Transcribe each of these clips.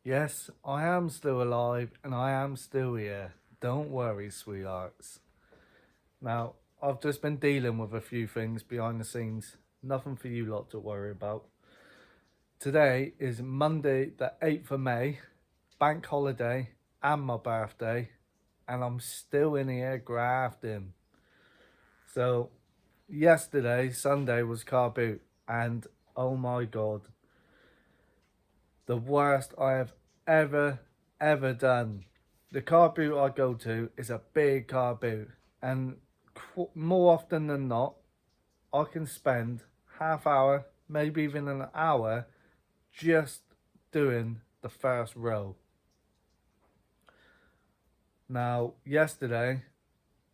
Yes, I am still alive and I am still here. Don't worry, sweethearts. Now, I've just been dealing with a few things behind the scenes. Nothing for you lot to worry about. Today is Monday, the 8th of May, bank holiday, and my birthday, and I'm still in here grafting. So, yesterday, Sunday, was car boot, and oh my god, the worst I have ever done. The car boot I go to is a big car boot, and more often than not, I can spend half hour, maybe even an hour, just doing the first row. Now, yesterday,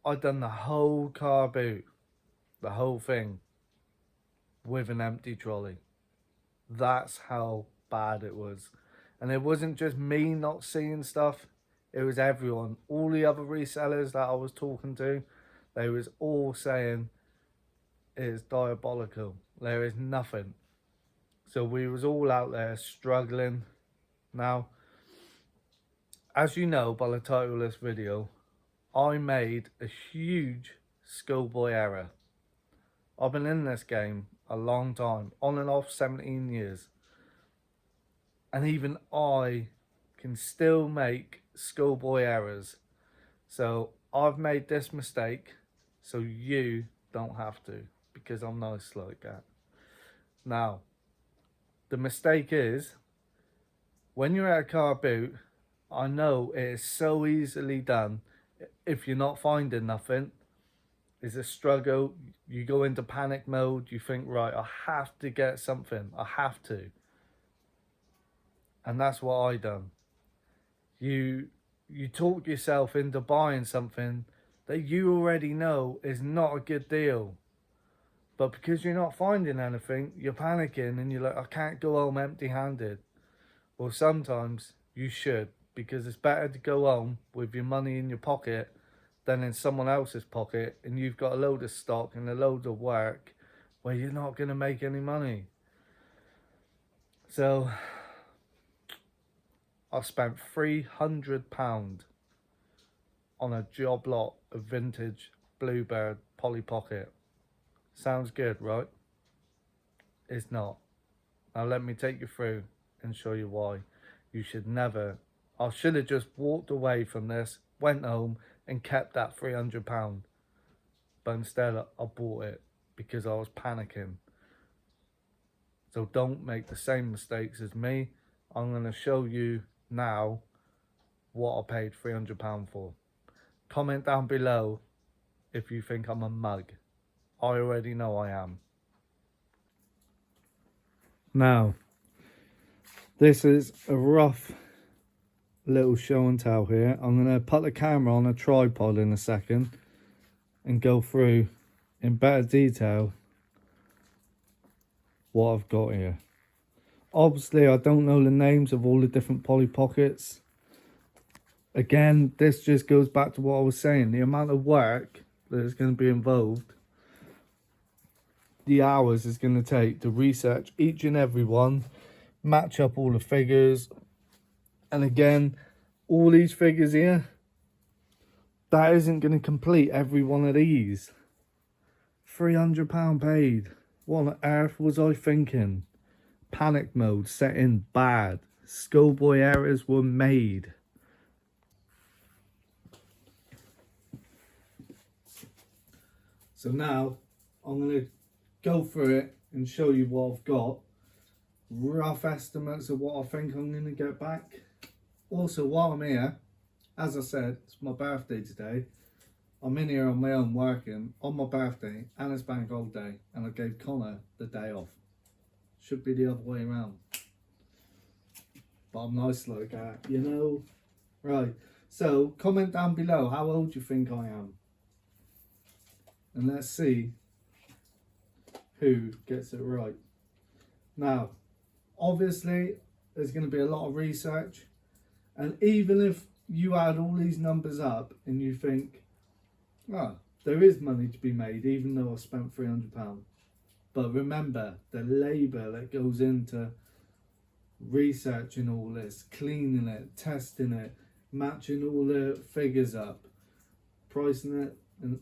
I done the whole car boot, the whole thing, with an empty trolley. That's how bad it was. And it wasn't just me not seeing stuff, it was everyone. All the other resellers that I was talking to, they was all saying it is diabolical. There is nothing. So we was all out there struggling. Now, as you know by the title of this video, I made a huge schoolboy error. I've been in this game a long time, on and off 17 years. And even I can still make schoolboy errors. So I've made this mistake so you don't have to, because I'm nice like that. Now, the mistake is, when you're at a car boot, I know it is so easily done. If you're not finding nothing, it's a struggle. You go into panic mode. You think, right, I have to get something. I have to. And that's what I done. You talk yourself into buying something that you already know is not a good deal. But because you're not finding anything, you're panicking and you're like, I can't go home empty-handed. Well, sometimes you should, because it's better to go home with your money in your pocket than in someone else's pocket, and you've got a load of stock and a load of work where you're not going to make any money. So I spent £300 on a job lot of vintage Bluebird Polly Pocket. Sounds good, right? It's not. Now let me take you through and show you why. You should never. I should have just walked away from this, went home and kept that £300. But instead I bought it because I was panicking. So don't make the same mistakes as me. I'm going to show you now what I paid £300 for. Comment down below if you think I'm a mug. I already know I am. Now, this is a rough little show and tell here. I'm going to put the camera on a tripod in a second and go through in better detail what I've got here. Obviously, I don't know the names of all the different Polly Pockets. Again, this just goes back to what I was saying. The amount of work that is going to be involved, the hours it's going to take to research each and every one, match up all the figures. And again, all these figures here, that isn't going to complete every one of these. £300 paid. What on earth was I thinking? Panic mode set in bad. Schoolboy errors were made. So now I'm going to go through it and show you what I've got. Rough estimates of what I think I'm going to get back. Also, while I'm here, as I said, it's my birthday today. I'm in here on my own working on my birthday and it's bank holiday, and I gave Connor the day off. Should be the other way around. But I'm nice like that, you know? Right, so comment down below how old you think I am. And let's see who gets it right. Now, obviously, there's going to be a lot of research. And even if you add all these numbers up and you think, oh, there is money to be made, even though I spent £300. But remember, the labour that goes into researching all this, cleaning it, testing it, matching all the figures up, pricing it, and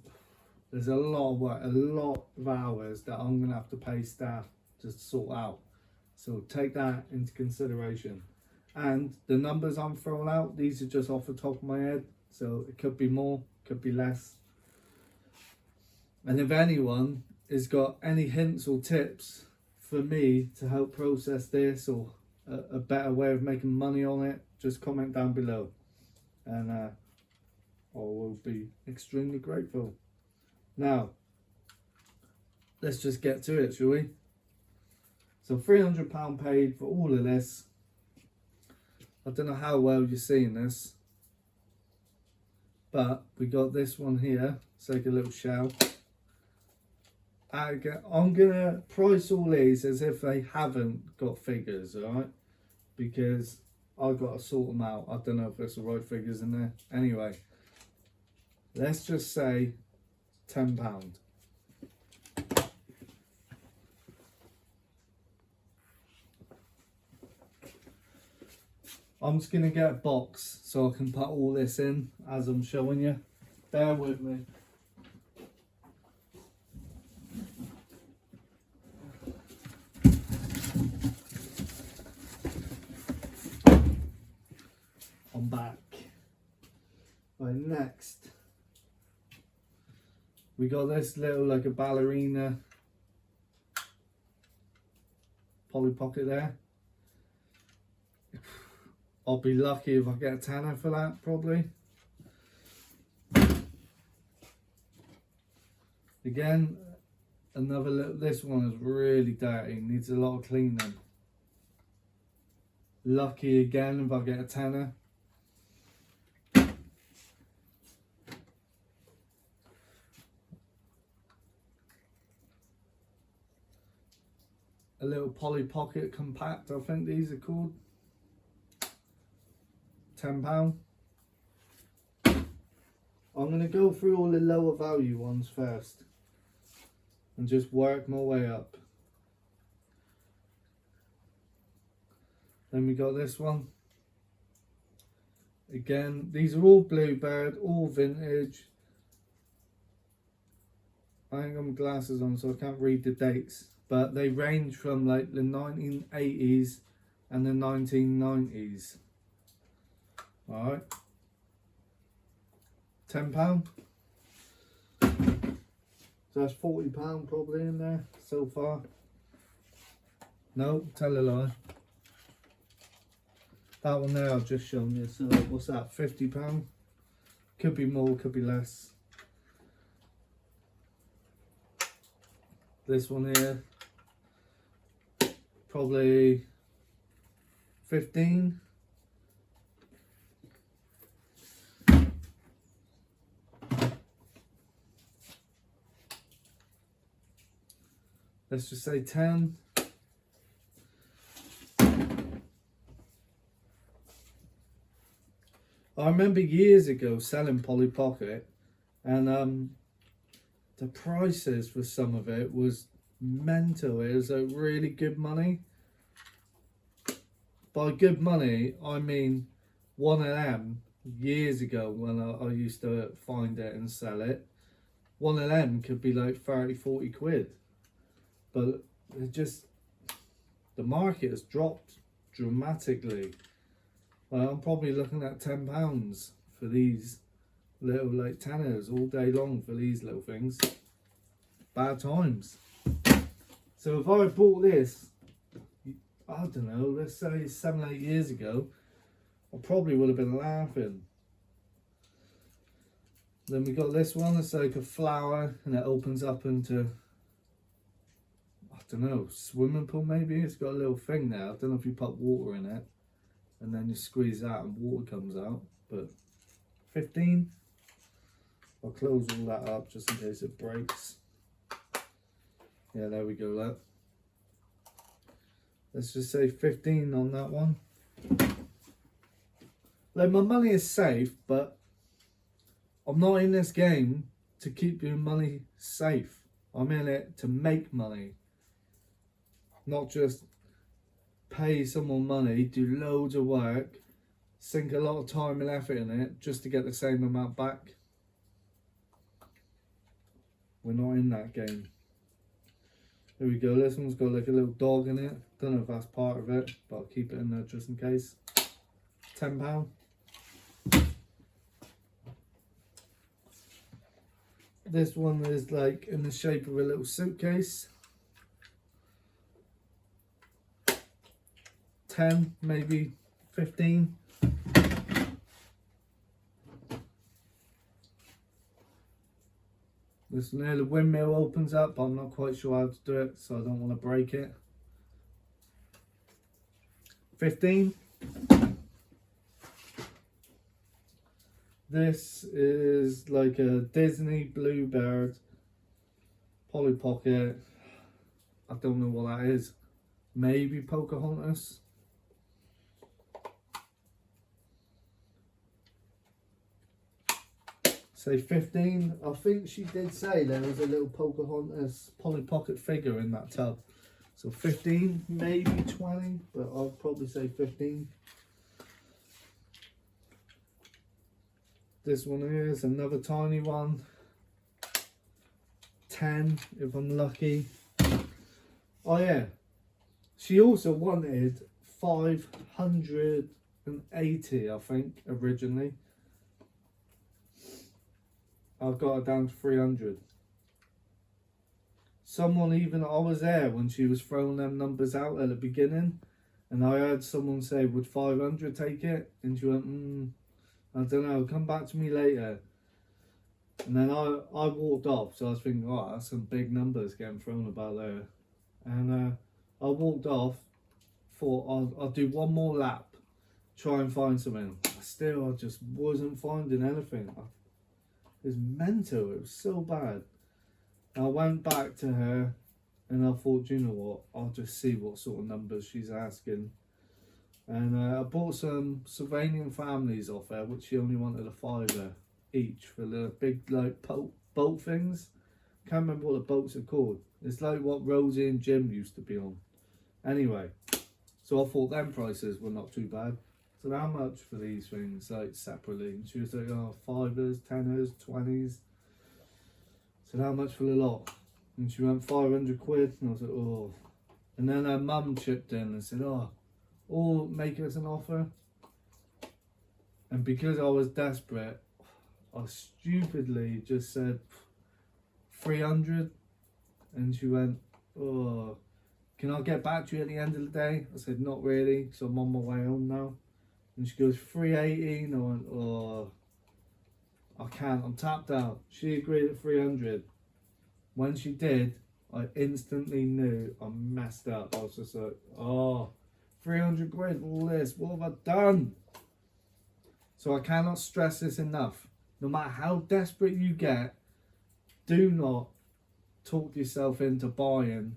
there's a lot of work, a lot of hours that I'm gonna have to pay staff to sort out. So take that into consideration. And the numbers I'm throwing out, these are just off the top of my head, so it could be more, could be less. And if anyone has got any hints or tips for me to help process this, or a better way of making money on it, just comment down below, and I will be extremely grateful. Now, let's just get to it, shall we? So £300 paid for all of this. I don't know how well you're seeing this, but we got this one here. Let's take a little shout. I'm gonna price all these as if they haven't got figures, alright? Because I've got to sort them out. I don't know if there's the right figures in there. Anyway, let's just say £10. I'm just going to get a box so I can put all this in as I'm showing you. Bear with me. I'm back. Right, next we got this little, like a ballerina Polly Pocket there. I'll be lucky if I get a tenner for that, probably. Again, another little, this one is really dirty, needs a lot of cleaning. Lucky again if I get a tenner. A little Polly Pocket Compact, I think these are called. £10. I'm going to go through all the lower value ones first and just work my way up. Then we got this one. Again, these are all Bluebird, all vintage. I ain't got my glasses on so I can't read the dates, but they range from like the 1980s and the 1990s. Alright, £10. So that's £40 probably in there so far. No, tell a lie. That one there I've just shown you, so what's that, £50? Could be more, could be less. This one here, probably 15. Let's just say 10. I remember years ago selling Polly Pocket, and the prices for some of it was mental. It was like really good money. By good money, I mean one of them years ago when I used to find it and sell it. One of them could be like 30-40 quid. But it just, the market has dropped dramatically. Well, I'm probably looking at £10 for these little like tenners all day long for these little things. Bad times. So if I bought this, I don't know, let's say 7-8 years ago, I probably would have been laughing. Then we got this one, it's like a flower and it opens up into, I don't know, swimming pool maybe. It's got a little thing there. I don't know if you put water in it and then you squeeze out and water comes out, but 15. I'll close all that up just in case it breaks. Yeah, there we go, that. Let's just say 15 on that one. Like, my money is safe, but I'm not in this game to keep your money safe. I'm in it to make money. Not just pay someone money, do loads of work, sink a lot of time and effort in it just to get the same amount back. We're not in that game. Here we go. This one's got like a little dog in it. Don't know if that's part of it, but I'll keep it in there just in case. £10. This one is like in the shape of a little suitcase. 10, maybe 15. This near the windmill opens up, but I'm not quite sure how to do it, so I don't want to break it. 15. This is like a Disney Bluebird Polly Pocket. I don't know what that is. Maybe Pocahontas. Say 15. I think she did say there was a little Pocahontas Polly Pocket figure in that tub. So 15, maybe 20, but I'll probably say 15. This one here is another tiny one. 10 if I'm lucky. Oh yeah. She also wanted 580, I think, originally. I've got it down to 300. Someone even, I was there when she was throwing them numbers out at the beginning, and I heard someone say, would 500 take it? And she went, I don't know, come back to me later. And then I walked off, so I was thinking, oh, that's some big numbers getting thrown about there. And I walked off, thought I'll do one more lap, try and find something. Still, I just wasn't finding anything. It was mental, it was so bad. I went back to her and I thought, you know what, I'll just see what sort of numbers she's asking. And I bought some Sylvanian families off her, which she only wanted a £5 each for the big like boat things. Can't remember what the boats are called. It's like what Rosie and Jim used to be on. Anyway, so I thought them prices were not too bad. So how much for these things, like separately? And she was like, oh, 5s, 10s, 20s. So how much for the lot? And she went 500 quid. And I was like, oh. And then her mum chipped in and said, oh, make us an offer. And because I was desperate, I stupidly just said 300. And she went, oh, can I get back to you at the end of the day? I said, not really, so I'm on my way home now. And she goes, 380. And I went, oh, I can't, I'm tapped out. She agreed at 300. When she did, I instantly knew I messed up. I was just like, oh, 300 quid, all this, what have I done? So I cannot stress this enough. No matter how desperate you get, do not talk yourself into buying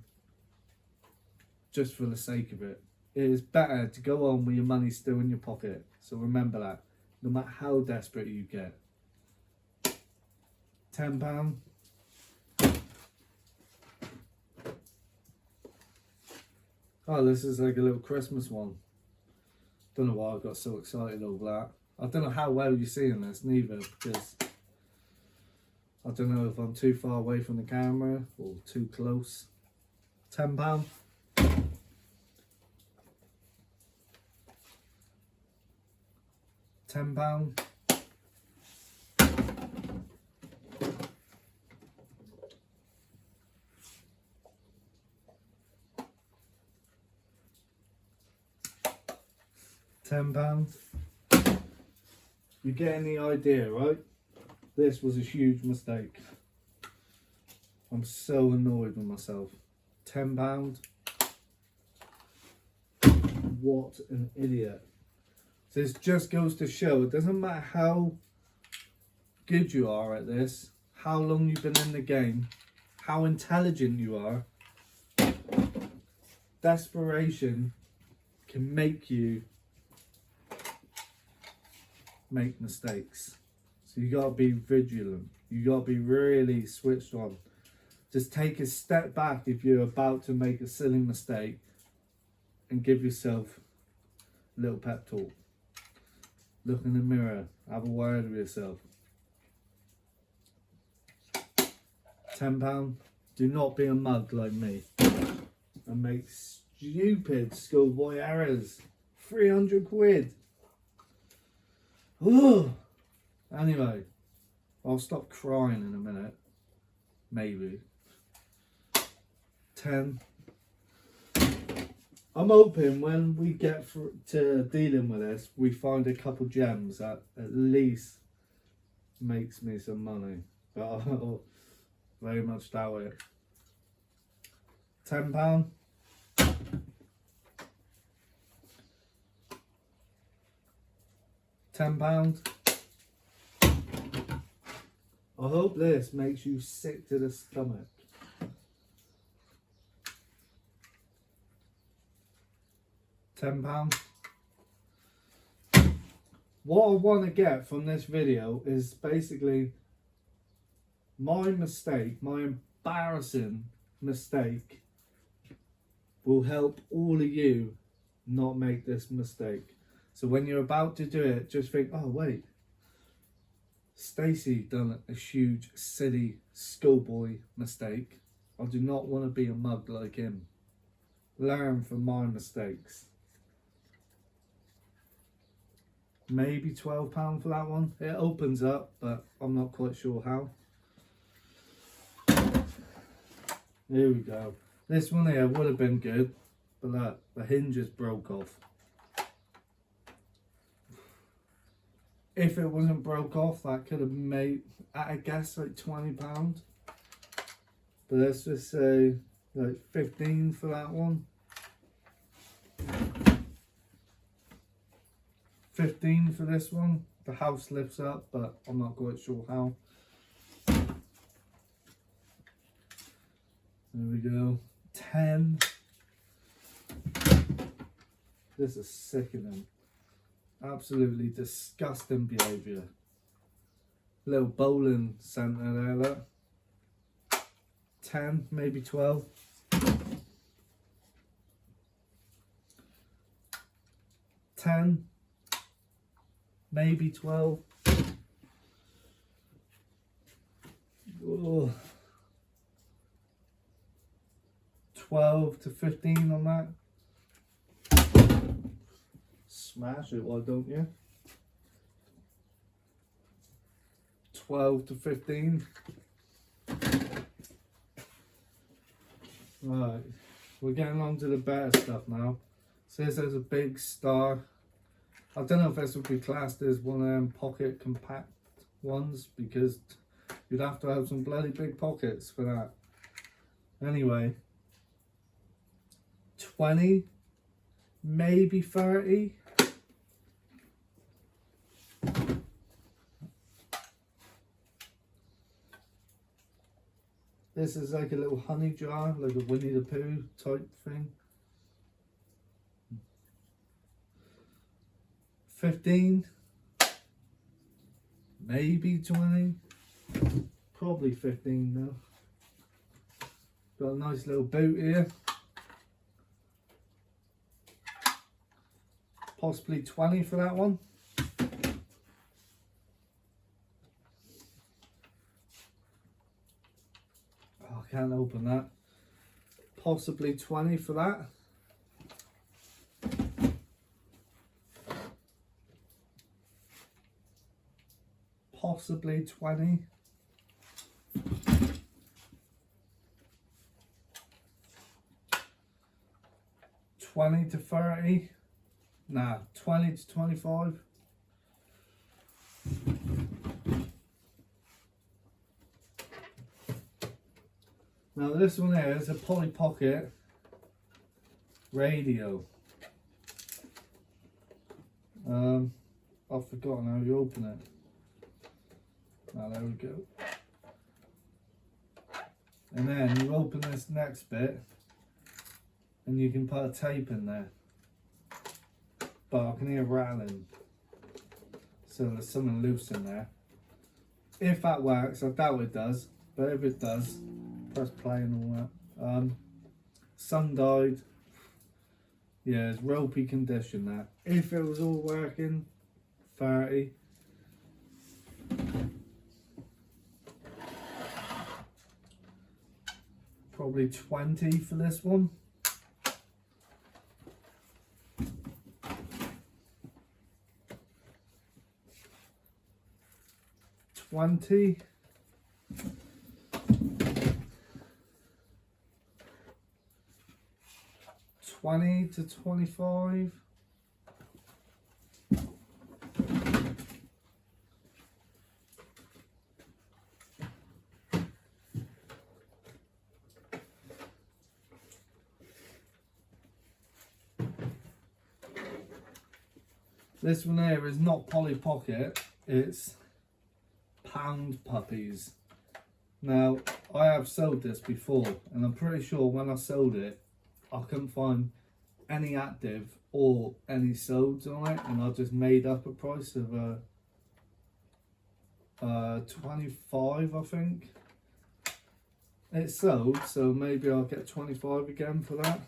just for the sake of it. It is better to go on with your money still in your pocket. So remember that, no matter how desperate you get. £10. Oh, this is like a little Christmas one. Don't know why I got so excited over that. I don't know how well you're seeing this neither, because I don't know if I'm too far away from the camera or too close. £10. £10. £10. You get any idea, right? This was a huge mistake. I'm so annoyed with myself. £10. What an idiot. This just goes to show, it doesn't matter how good you are at this, how long you've been in the game, how intelligent you are, desperation can make you make mistakes. So you gotta be vigilant. You gotta be really switched on. Just take a step back if you're about to make a silly mistake and give yourself a little pep talk. Look in the mirror, have a word with yourself. £10, do not be a mug like me and make stupid schoolboy errors. 300 quid. Ooh. Anyway, I'll stop crying in a minute. Maybe. 10. I'm hoping when we get to dealing with this, we find a couple gems that at least makes me some money. But I'll very much doubt it. £10. £10. I hope this makes you sick to the stomach. £10. What I want to get from this video is basically my mistake, my embarrassing mistake will help all of you not make this mistake. So when you're about to do it, just think, oh wait, Stacey done a huge, silly schoolboy mistake. I do not want to be a mug like him. Learn from my mistakes. Maybe £12 for that one. It opens up, but I'm not quite sure how. Here we go. This one here would have been good, but look, the hinges broke off. If it wasn't broke off, that could have made, I guess, like £20. But let's just say like 15 for that one. 15 for this one. The house lifts up, but I'm not quite sure how. There we go. 10. This is sickening. Absolutely disgusting behaviour. Little bowling centre there, look. 10, maybe 12. 10, maybe 12. Oh. 12 to 15 on that. Smash it, why don't you? 12 to 15. Right, we're getting on to the better stuff now. Says there's a big star. I don't know if this would be classed as one of them pocket compact ones, because you'd have to have some bloody big pockets for that. Anyway, 20, maybe 30. This is like a little honey jar, like a Winnie the Pooh type thing. 15, maybe 20, probably 15 though. Got a nice little boot here. Possibly 20 for that one. Oh, I can't open that. Possibly 20 for that. Possibly 20. $20 to $30. Nah, 20 to 25. Now this one here is a Polly Pocket radio. I've forgotten how you open it. Now there we go. And then you open this next bit and you can put a tape in there. But I can hear rattling. So there's something loose in there. If that works, I doubt it does. But if it does, press play and all that. Sun died. Yeah, it's ropey condition that. If it was all working, 30. Probably 20 for this one. 20. 20 to 25. This one here is not Polly Pocket, it's Pound Puppies. Now, I have sold this before, and I'm pretty sure when I sold it, I couldn't find any active or any solds on it, and I just made up a price of 25, I think. It's sold, so maybe I'll get 25 again for that.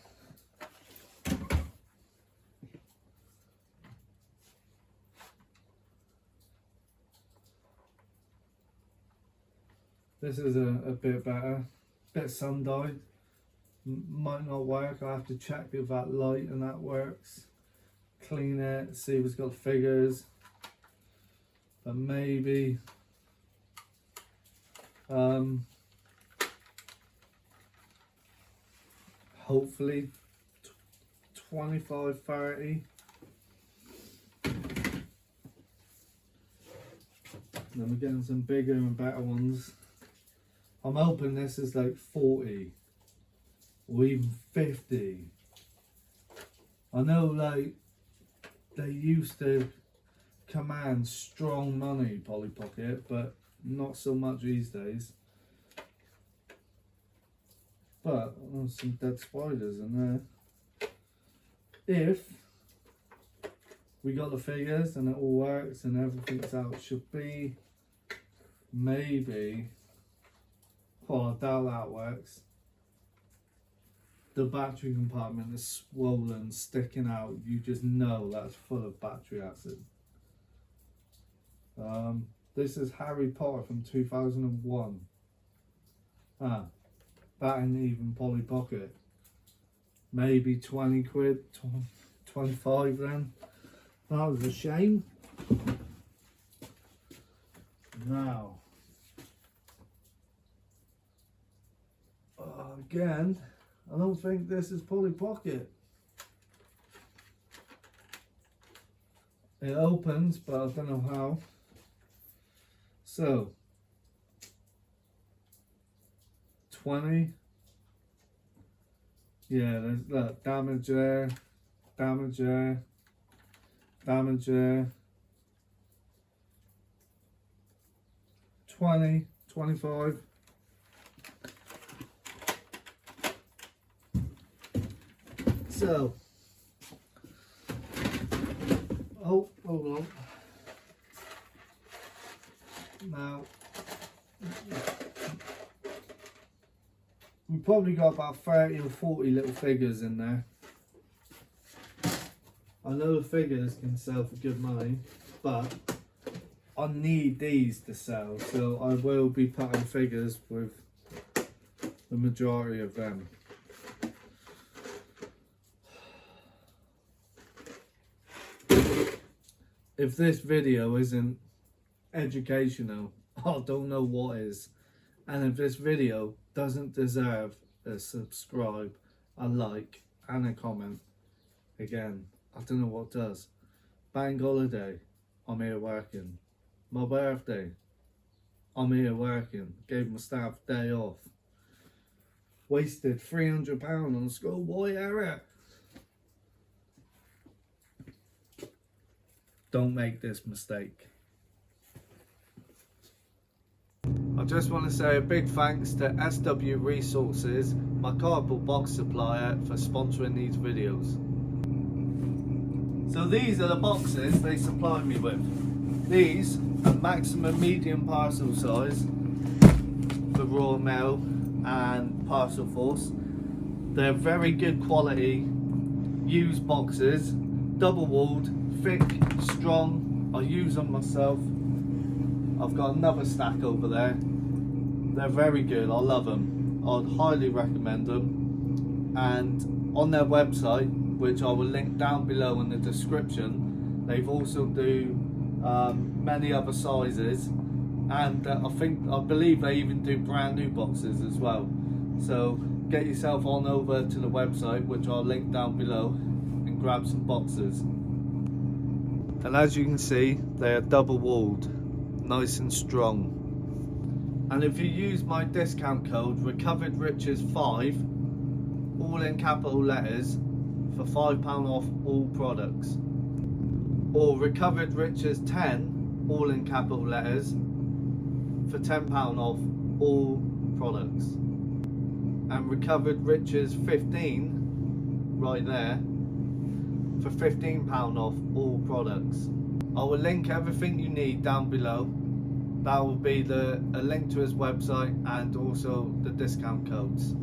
This is a bit better, bit sun-dyed. Might not work. I have to check if that light and that works. Clean it, see if it's got figures. But maybe hopefully 25, 30. Then we're getting some bigger and better ones. I'm hoping this is like 40 or even 50. I know like they used to command strong money, Polly Pocket, but not so much these days. But some dead spiders in there. If we got the figures and it all works and everything's out, it should be maybe, well, I doubt that works. The battery compartment is swollen, sticking out. You just know that's full of battery acid. This is Harry Potter from 2001. That ain't even Polly Pocket. Maybe 20 quid, 25 then. That was a shame. Now, again, I don't think this is Polly Pocket. It opens, but I don't know how. So, 20. Yeah, there's that damage there, damage there, damage there. 20, 25. So, oh, hold on. Now, we've probably got about 30 or 40 little figures in there. I know the figures can sell for good money, but I need these to sell, so I will be putting figures with the majority of them. If this video isn't educational, I don't know what is. And if this video doesn't deserve a subscribe, a like and a comment, again, I don't know what does. Bank holiday, I'm here working. My birthday, I'm here working. Gave my staff a day off. Wasted £300 on schoolboy error. Don't make this mistake. I just want to say a big thanks to SW Resources, my cardboard box supplier, for sponsoring these videos. So these are the boxes they supplied me with. These are maximum medium parcel size for Royal Mail and Parcel Force. They're very good quality used boxes, double walled, thick, strong. I use them myself. I've got another stack over there. They're very good, I love them. I'd highly recommend them. And on their website, which I will link down below in the description, they've also do many other sizes, and I believe they even do brand new boxes as well. So get yourself on over to the website, which I'll link down below, and grab some boxes. And as you can see, they are double walled, nice and strong. And if you use my discount code recoveredriches5, all in capital letters, for £5 off all products, or recoveredriches10, all in capital letters, for £10 off all products, and recoveredriches15 right there for £15 off all products. I will link everything you need down below. That will be a link to his website and also the discount codes.